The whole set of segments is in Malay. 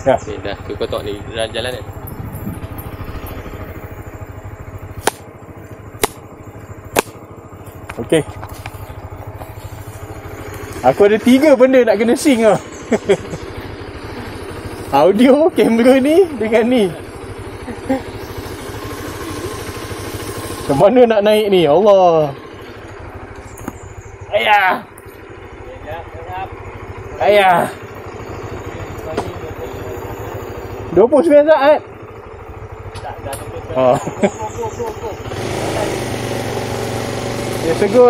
Ya. Okay, dah tu kotak ni jalan kan. Okey. Aku ada 3 benda nak kena sync lah. Audio, kamera ni dengan ni. Macam mana nak naik ni? Allah. Ayah. Ayah. 29 saat. Oh.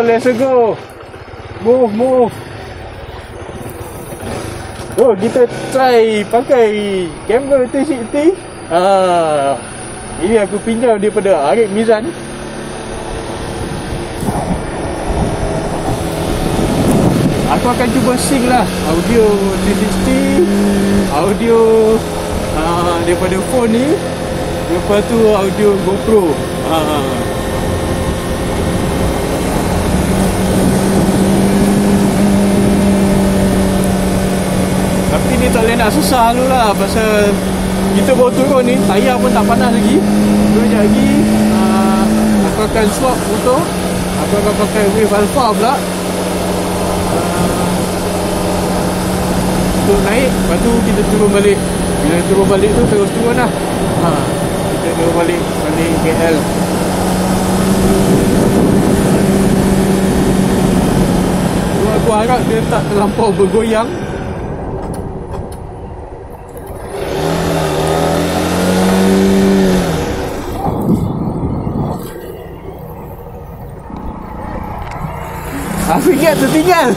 Let's go. Move. Oh, kita try pakai kamera 360. Ini aku pinjam daripada Arif Mizan. Aku akan cuba sync lah audio 360, audio daripada phone ni, lepas tu audio GoPro. Tapi ni tak boleh nak susah dulu lah, pasal kita baru turun ni, tayar pun tak panas lagi. Sekejap lagi aku akan swap motor. Aku akan pakai wave alpha pula untuk naik. Lepas tu kita turun balik. Bila turun balik tu terus turun lah. Kita turun balik KL. So, aku harap dia tak terlampau bergoyang. Aku ingat tertinggal.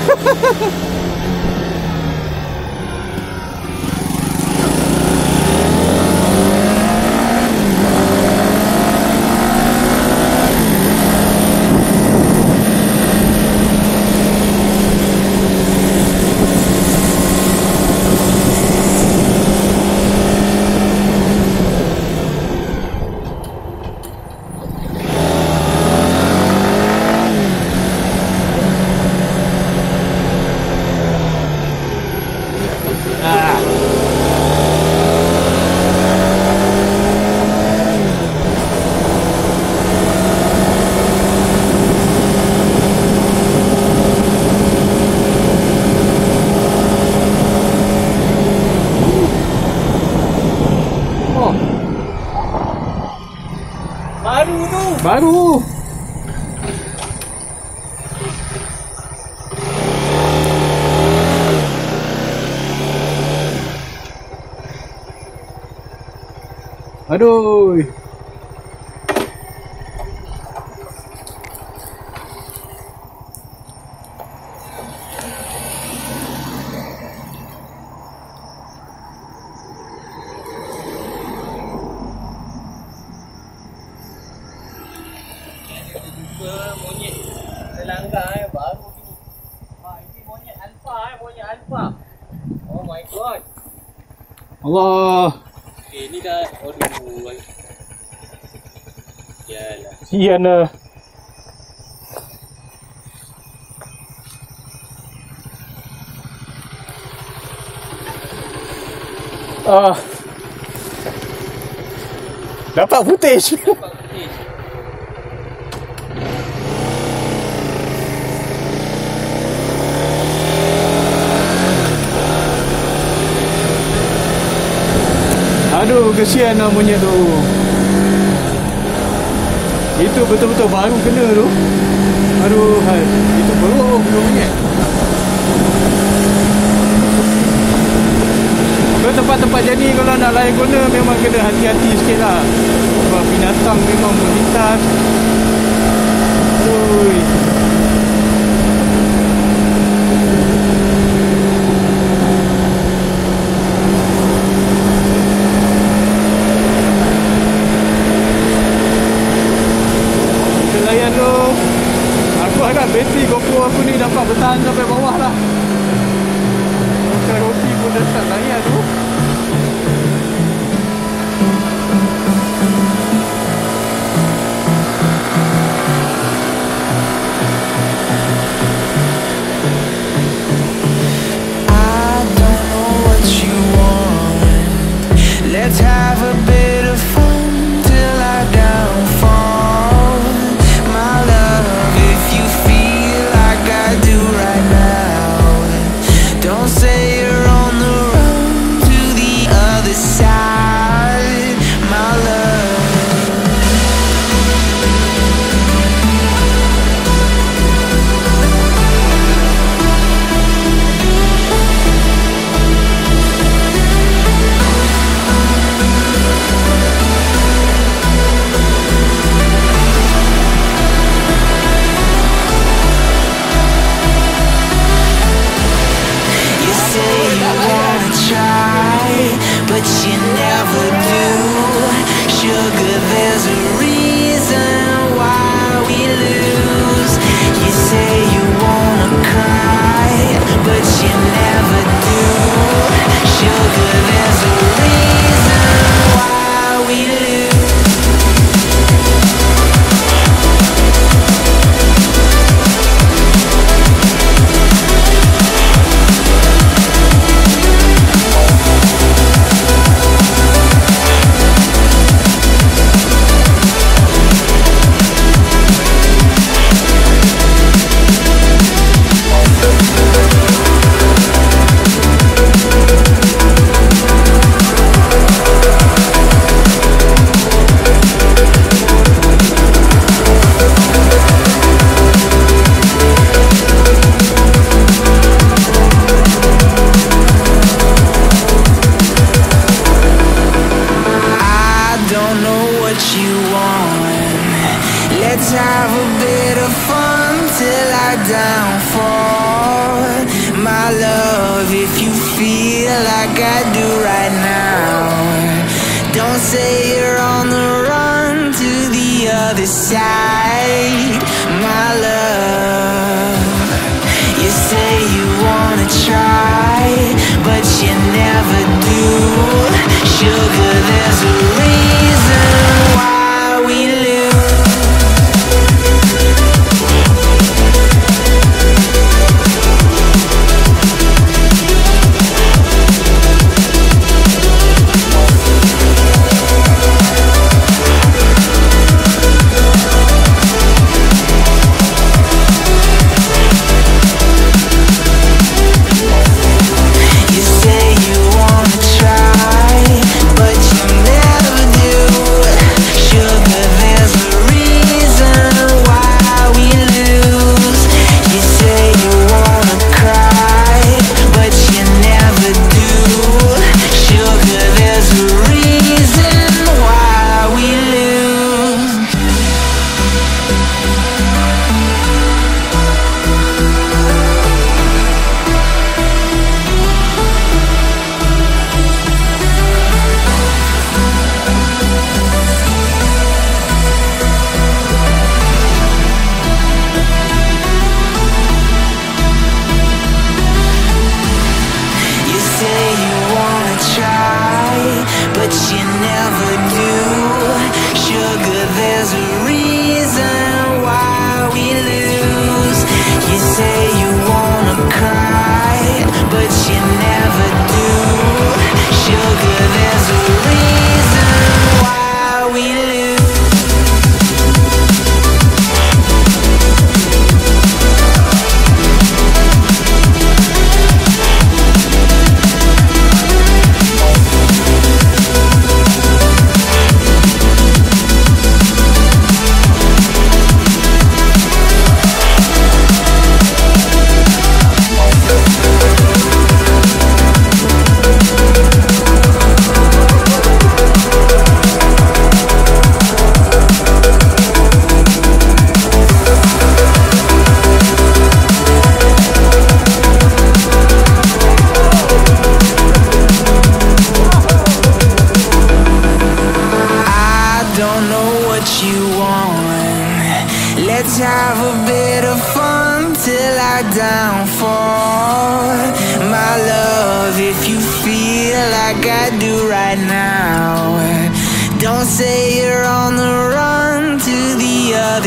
Baru. Aduh. Monyet selanggar baru ni. Ini monyet alfa. Oh my god. Allah. Okay, ni dah aduh. Yalah. Sian lah. Dapat footage. Aduh, kesian lah monyet tu. Itu betul-betul baru kena tu. Aduh, hai. Itu baru kena monyet. Kalau tempat-tempat jadi kalau nak layan guna memang kena hati-hati sikit lah. Sebab binatang memang melintas. Aduh. Aku harap bateri GoPro aku ni dapat bertahan sampai bawah lah. Roka Roki pun dah start layan tu. love, if you feel like I do right now, don't say you're on the run to the other side, my love. You say you wanna try, but you never do. Sugar, there's a reason why we lose.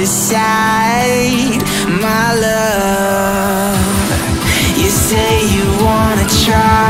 Side, my love. You say you wanna try,